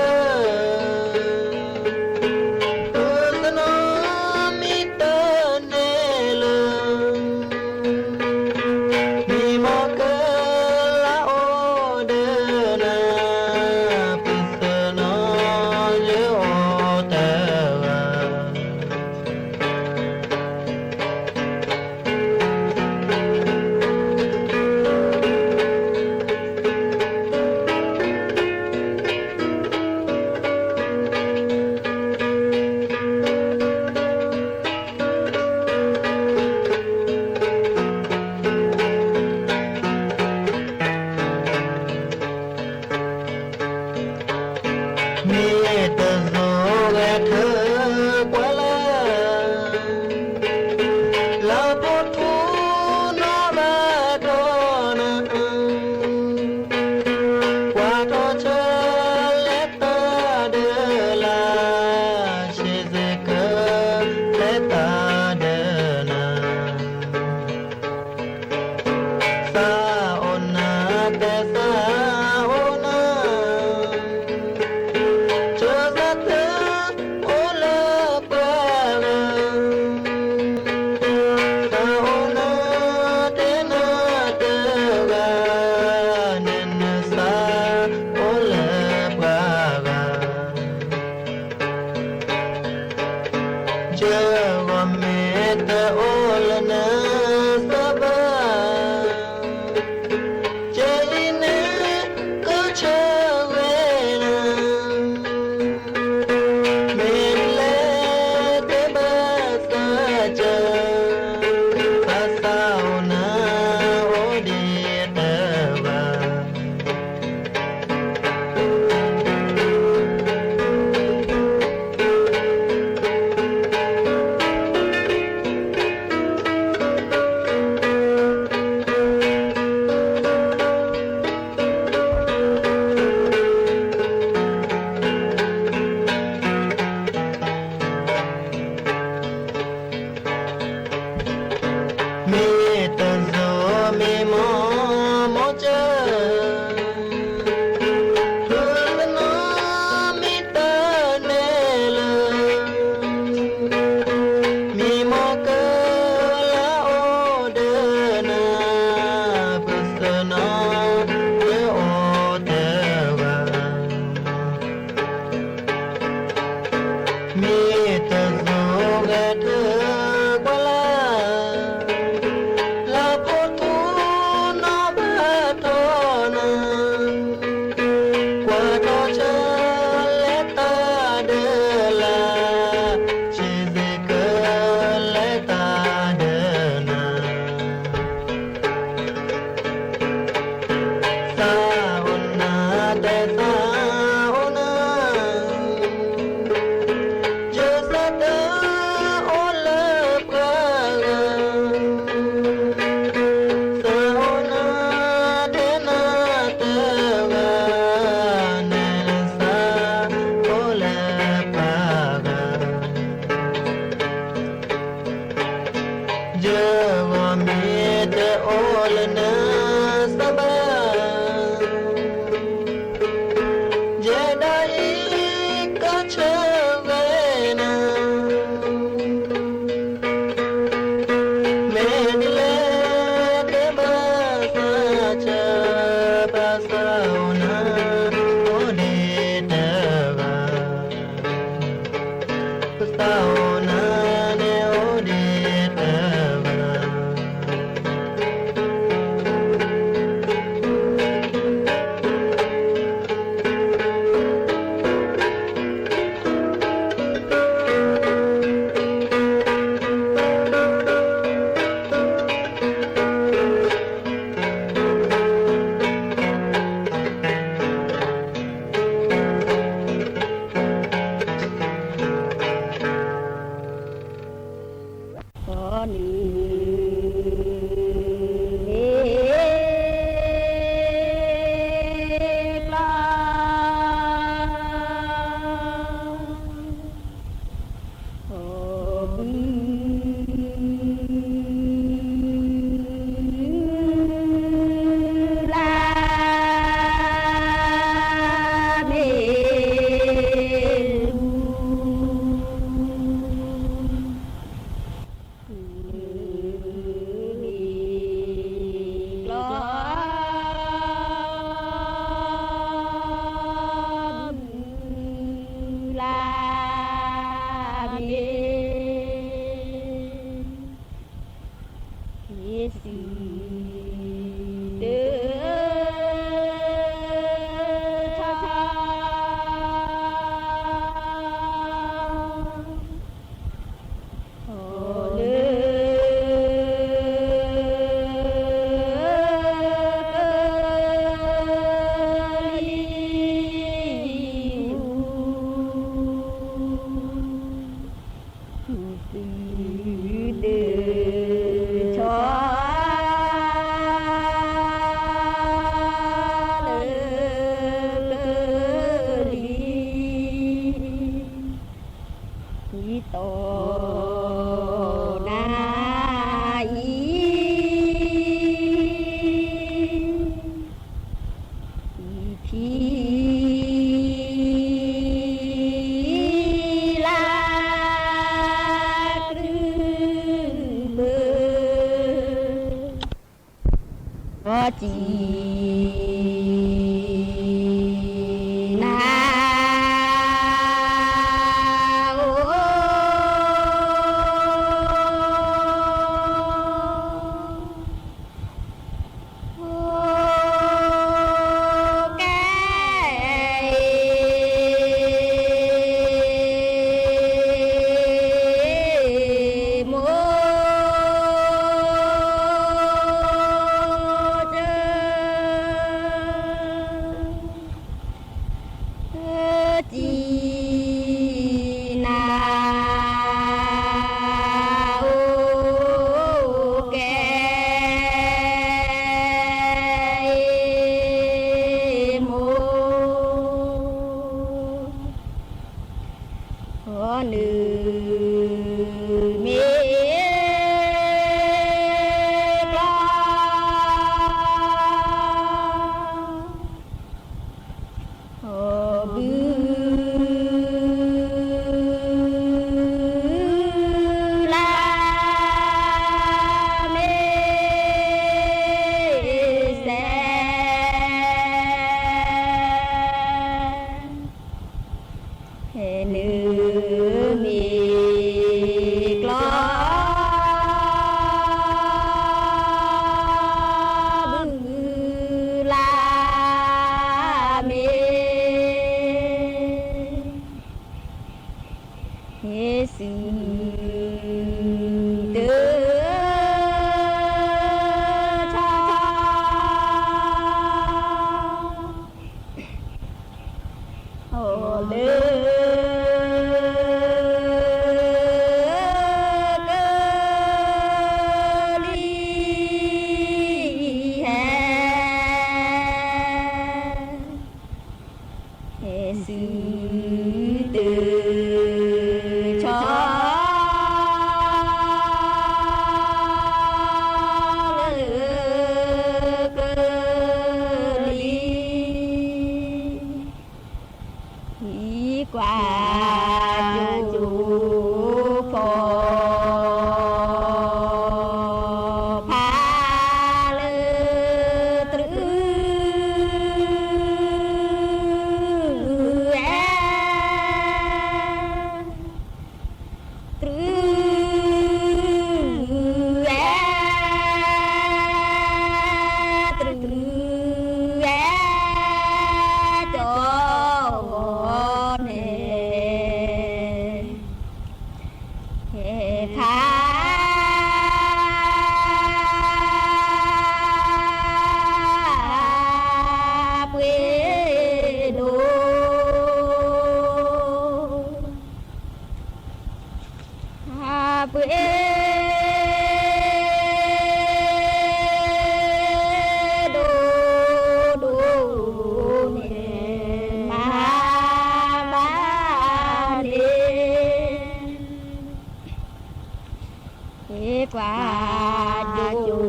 อยู่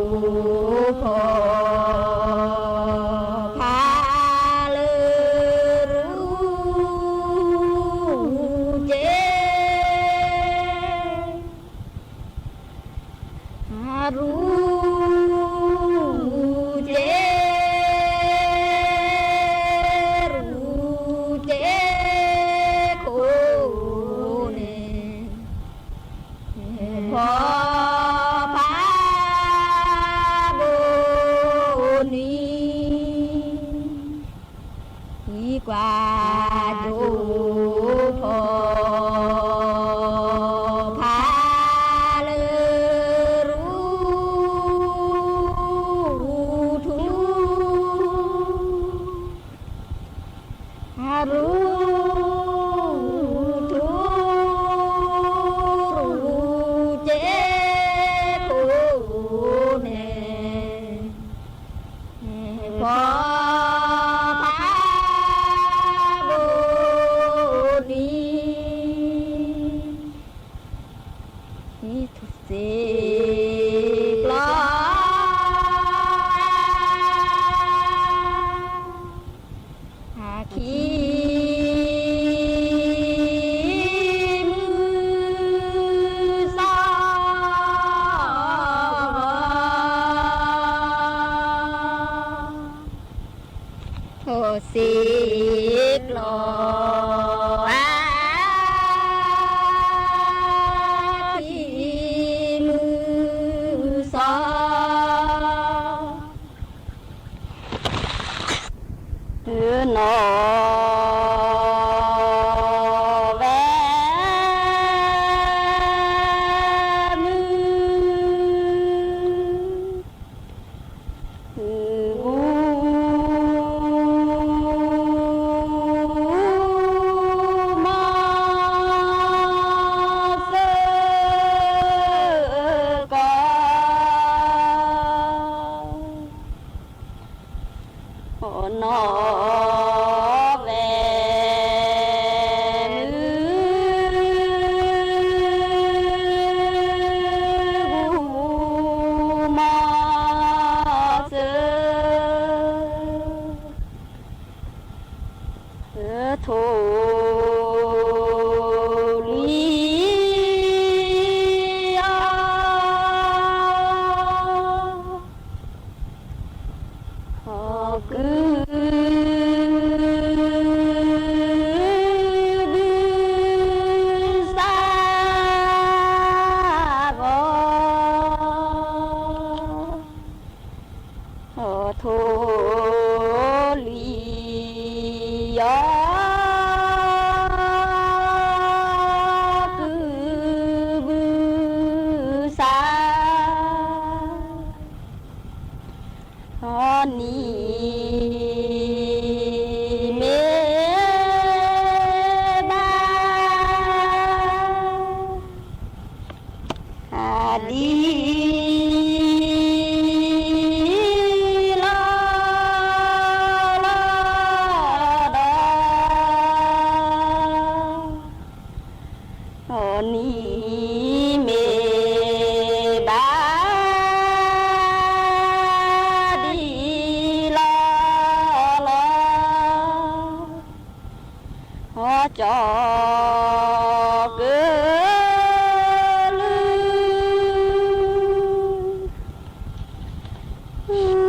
พอพาลือรู้เจรู้เจรู้เจโคเนพอพาโบนี้กว่าอยู่พอพาลือรู้ทุกรู้ทุกรู้เจโคเนพอพาโบนี้ทุกสิ่งกลอหาคีมือสองโอสิกลอคีมือสองนอแวมืมาเสกอนอแวมาเสโทลีโทลียาคือบือสานีเมบาดีนี้เมบาดีลาลาจอเกลื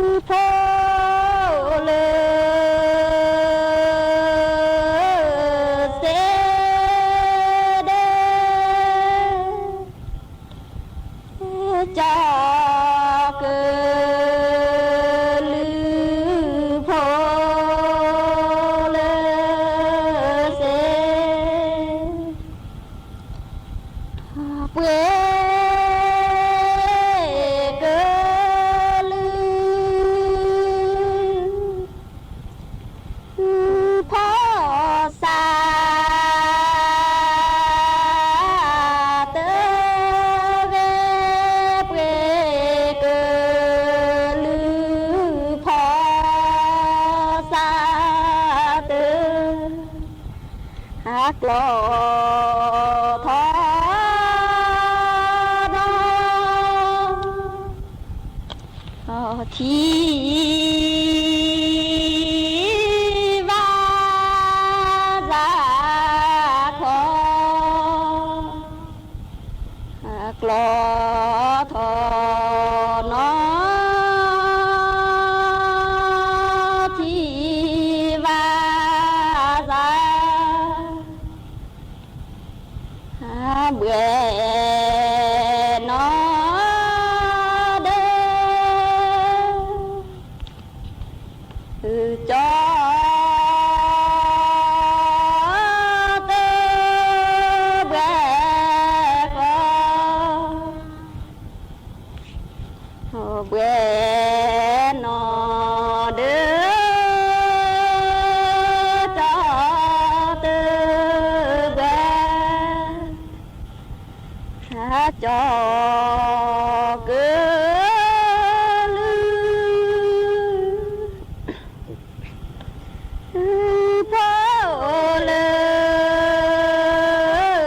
อพอเลเสเดจากลือพอเลเสเปเกลือพอสาเตเวเปเกลือพอสาเตหักลอทอดอ กลอทอนอที่ว่าซาเบื่อนอเด้อจอเวนอเด้อจอเด้อเบจอเกลือพ่อเล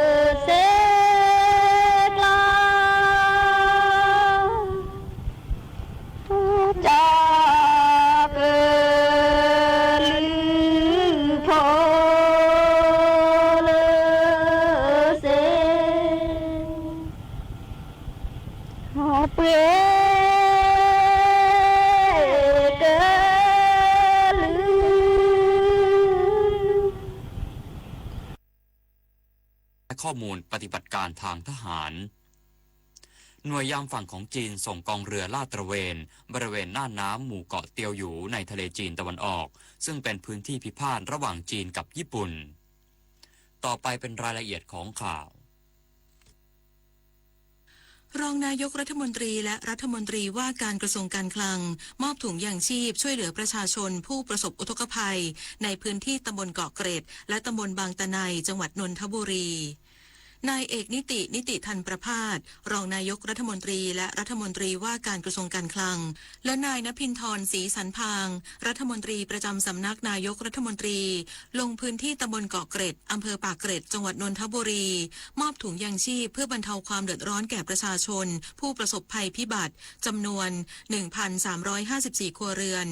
ยเสกลาจากลือพอเลเสเปรเกลือ ข้อมูลปฏิบัติการทางทหารหน่วยยามฝั่งของจีนส่งกองเรือลาดตระเวนบริเวณน่านน้ำหมู่เกาะเตียวหยูในทะเลจีนตะวันออกซึ่งเป็นพื้นที่พิพาทระหว่างจีนกับญี่ปุ่นต่อไปเป็นรายละเอียดของข่าว รองนายกรัฐมนตรีและรัฐมนตรีว่าการกระทรวงการคลังมอบถุงยางชีพช่วยเหลือประชาชนผู้ประสบอุทกภัยในพื้นที่ตำบลเกาะเกร็ดและตำบลบางตะไนจังหวัดนนทบุรีนายเอกนิติทันประภาสรองนายกรัฐมนตรีและรัฐมนตรีว่าการกระทรวงการคลังและนายณภินทรศรีสันพางรัฐมนตรีประจำสำนักนายกรัฐมนตรีลงพื้นที่ตำบลเกาะเกร็ดอำเภอปากเกร็ดจังหวัดนนทบุรีมอบถุงยางชีพเพื่อบรรเทาความเดือดร้อนแก่ประชาชนผู้ประสบภัยพิบัติจำนวน 1,354 ครัวเรือน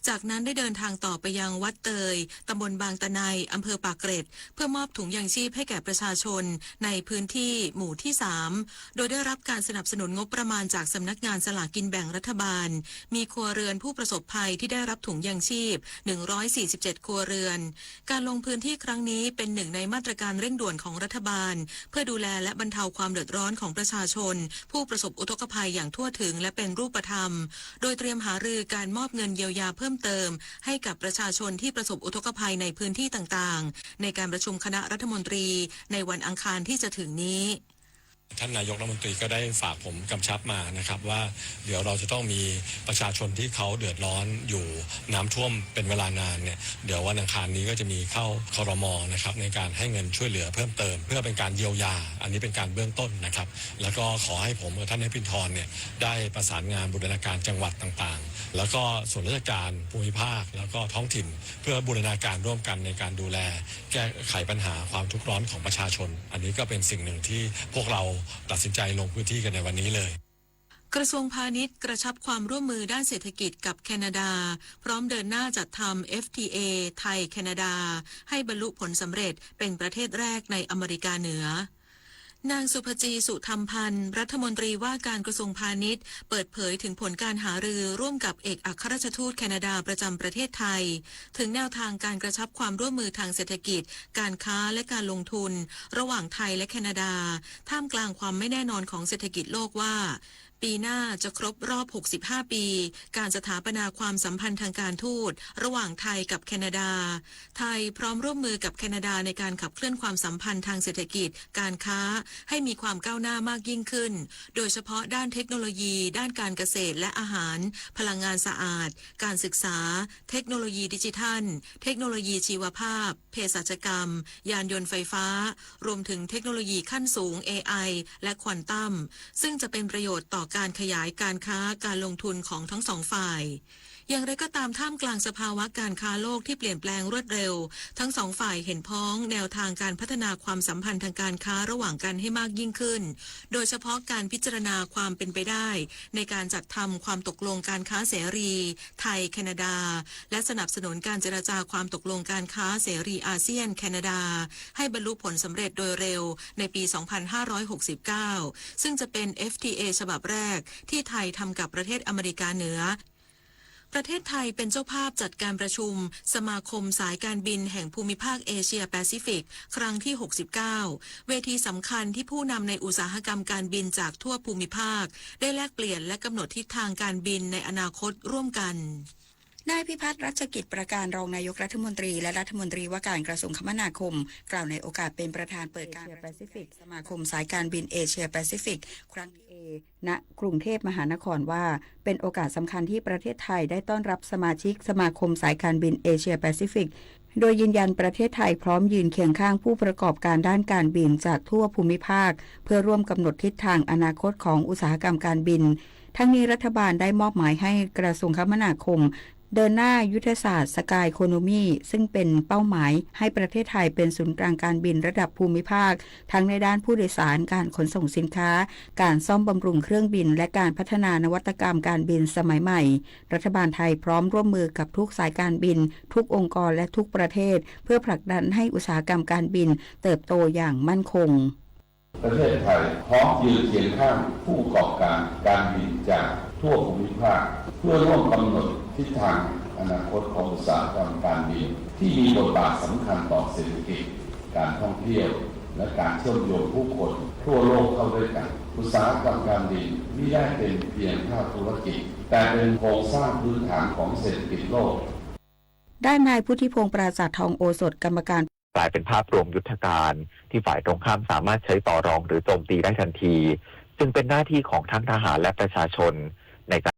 จากนั้นได้เดินทางต่อไปยังวัดเตยตำบลบางตะไนอำเภอปากเกร็ดเพื่อมอบถุงยางชีพให้แก่ประชาชนในพื้นที่หมู่ที่ 3โดยได้รับการสนับสนุนงบประมาณจากสำนักงานสลากกินแบ่งรัฐบาลมีครัวเรือนผู้ประสบภัยที่ได้รับถุงยางชีพ147ครัวเรือนการลงพื้นที่ครั้งนี้เป็นหนึ่งในมาตรการเร่งด่วนของรัฐบาลเพื่อดูแลและบรรเทาความเดือดร้อนของประชาชนผู้ประสบอุทกภัยอย่างทั่วถึงและเป็นรูปธรรมโดยเตรียมหารือการมอบเงินเยียวยาเพิ่มเติมให้กับประชาชนที่ประสบอุทกภัยในพื้นที่ต่างๆในการประชุมคณะรัฐมนตรีในวันอังคารที่จะถึงนี้ท่านนายกรัฐมนตรีก็ได้ฝากผมกำชับมานะครับว่าเดี๋ยวเราจะต้องมีประชาชนที่เขาเดือดร้อนอยู่น้ำท่วมเป็นเวลานานเนี่ยเดี๋ยววันอังคารนี้ก็จะมีเข้าครม.นะครับในการให้เงินช่วยเหลือเพิ่มเติมเพื่อเป็นการเยียวยาอันนี้เป็นการเบื้องต้นนะครับแล้วก็ขอให้ผมกับท่านนายพินทรเนี่ยได้ประสานงานบูรณาการจังหวัดต่างๆแล้วก็ส่วนราชการภูมิภาคแล้วก็ท้องถิ่นเพื่อบูรณาการร่วมกันในการดูแลแก้ไขปัญหาความทุกข์ร้อนของประชาชนอันนี้ก็เป็นสิ่งหนึ่งที่พวกเราตัดสินใจลงพื้นที่กันในวันนี้เลยกระทรวงพาณิชย์กระชับความร่วมมือด้านเศรษฐกิจกับแคนาดาพร้อมเดินหน้าจัดทำ FTA ไทยแคนาดาให้บรรลุผลสำเร็จเป็นประเทศแรกในอเมริกาเหนือนางสุภจีสุธรรมพันธ์รัฐมนตรีว่าการกระทรวงพาณิชย์เปิดเผยถึงผลการหารือร่วมกับเอกอัครราชทูตแคนาดาประจำประเทศไทยถึงแนวทางการกระชับความร่วมมือทางเศรษฐกิจการค้าและการลงทุนระหว่างไทยและแคนาดาท่ามกลางความไม่แน่นอนของเศรษฐกิจโลกว่าปีหน้าจะครบรอบ65ปีการสถาปนาความสัมพันธ์ทางการทูตระหว่างไทยกับแคนาดาไทยพร้อมร่วมมือกับแคนาดาในการขับเคลื่อนความสัมพันธ์ทางเศรษฐกิจการค้าให้มีความก้าวหน้ามากยิ่งขึ้นโดยเฉพาะด้านเทคโนโลยีด้านการเกษตรและอาหารพลังงานสะอาดการศึกษาเทคโนโลยีดิจิทัลเทคโนโลยีชีวภาพเภสัชกรรมยานยนต์ไฟฟ้ารวมถึงเทคโนโลยีขั้นสูง AI และควอนตัมซึ่งจะเป็นประโยชน์ต่อการขยายการค้าการลงทุนของทั้งสองฝ่าย อย่างไรก็ตามท่ามกลางสภาวะการค้าโลกที่เปลี่ยนแปลงรวดเร็วทั้งสองฝ่ายเห็นพ้องแนวทางการพัฒนาความสัมพันธ์ทางการค้าระหว่างกันให้มากยิ่งขึ้นโดยเฉพาะการพิจารณาความเป็นไปได้ในการจัดทำความตกลงการค้าเสรีไทยแคนาดาและสนับสนุนการเจรจาความตกลงการค้าเสรีอาเซียนแคนาดาให้บรรลุผลสำเร็จโดยเร็วในปี 2569 ซึ่งจะเป็น FTA ฉบับแรกที่ไทยทำกับประเทศอเมริกาเหนือประเทศไทยเป็นเจ้าภาพจัดการประชุมสมาคมสายการบินแห่งภูมิภาคเอเชียแปซิฟิกครั้งที่ 69 เวทีสำคัญที่ผู้นำในอุตสาหกรรมการบินจากทั่วภูมิภาคได้แลกเปลี่ยนและกำหนดทิศทางการบินในอนาคตร่วมกันนายพิพัฒน์รัชกิจประการรองนายกรัฐมนตรีและรัฐมนตรีว่าการกระทรวงคมนาคมกล่าวในโอกาสเป็นประธานเปิดการแปซิฟิกสมาคมสายการบินเอเชียแปซิฟิกครั้งที่ณกรุงเทพมหานครว่าเป็นโอกาสสำคัญที่ประเทศไทยได้ต้อนรับสมาชิกสมาคมสายการบินเอเชียแปซิฟิกโดยยืนยันประเทศไทยพร้อมยืนเคียงข้างผู้ประกอบการด้านการบินจากทั่วภูมิภาคเพื่อร่วมกำหนดทิศทางอนาคตของอุตสาหกรรมการบินทั้งนี้รัฐบาลได้มอบหมายให้กระทรวงคมนาคมเดินหน้ายุทธศาสตร์สกายโคโนมีซึ่งเป็นเป้าหมายให้ประเทศไทยเป็นศูนย์กลางการบินระดับภูมิภาคทั้งในด้านผู้โดยสารการขนส่งสินค้าการซ่อมบำรุงเครื่องบินและการพัฒนานวัตกรรมการบินสมัยใหม่รัฐบาลไทยพร้อมร่วมมือกับทุกสายการบินทุกองค์กรและทุกประเทศเพื่อผลักดันให้อุตสาหกรรมการบินเติบโตอย่างมั่นคงประเทศไทยพร้อมยืนเคียงข้างผู้ประกอบการการบินจากทั่วภูมิภาคเพื่อร่วมกำหนดทิศทางอนาคตของอุตสาหกรรมการบินที่มีบทบาทสำคัญต่อเศรษฐกิจการท่องเที่ยวและการเชื่อมโยงผู้คนทั่วโลกเข้าด้วยกันอุตสาหกรรมการบินไม่ได้เป็นเพียงภาคธุรกิจแต่เป็นโครงสร้างพื้นฐานของเศรษฐกิจโลกด้านนายพุทธิพงษ์ปราศาสตร์ทองโอสถกรรมการกลายเป็นภาพรวมยุทธการที่ฝ่ายตรงข้ามสามารถใช้ต่อรองหรือโจมตีได้ทันทีจึงเป็นหน้าที่ของทั้งทหารและประชาชนในการ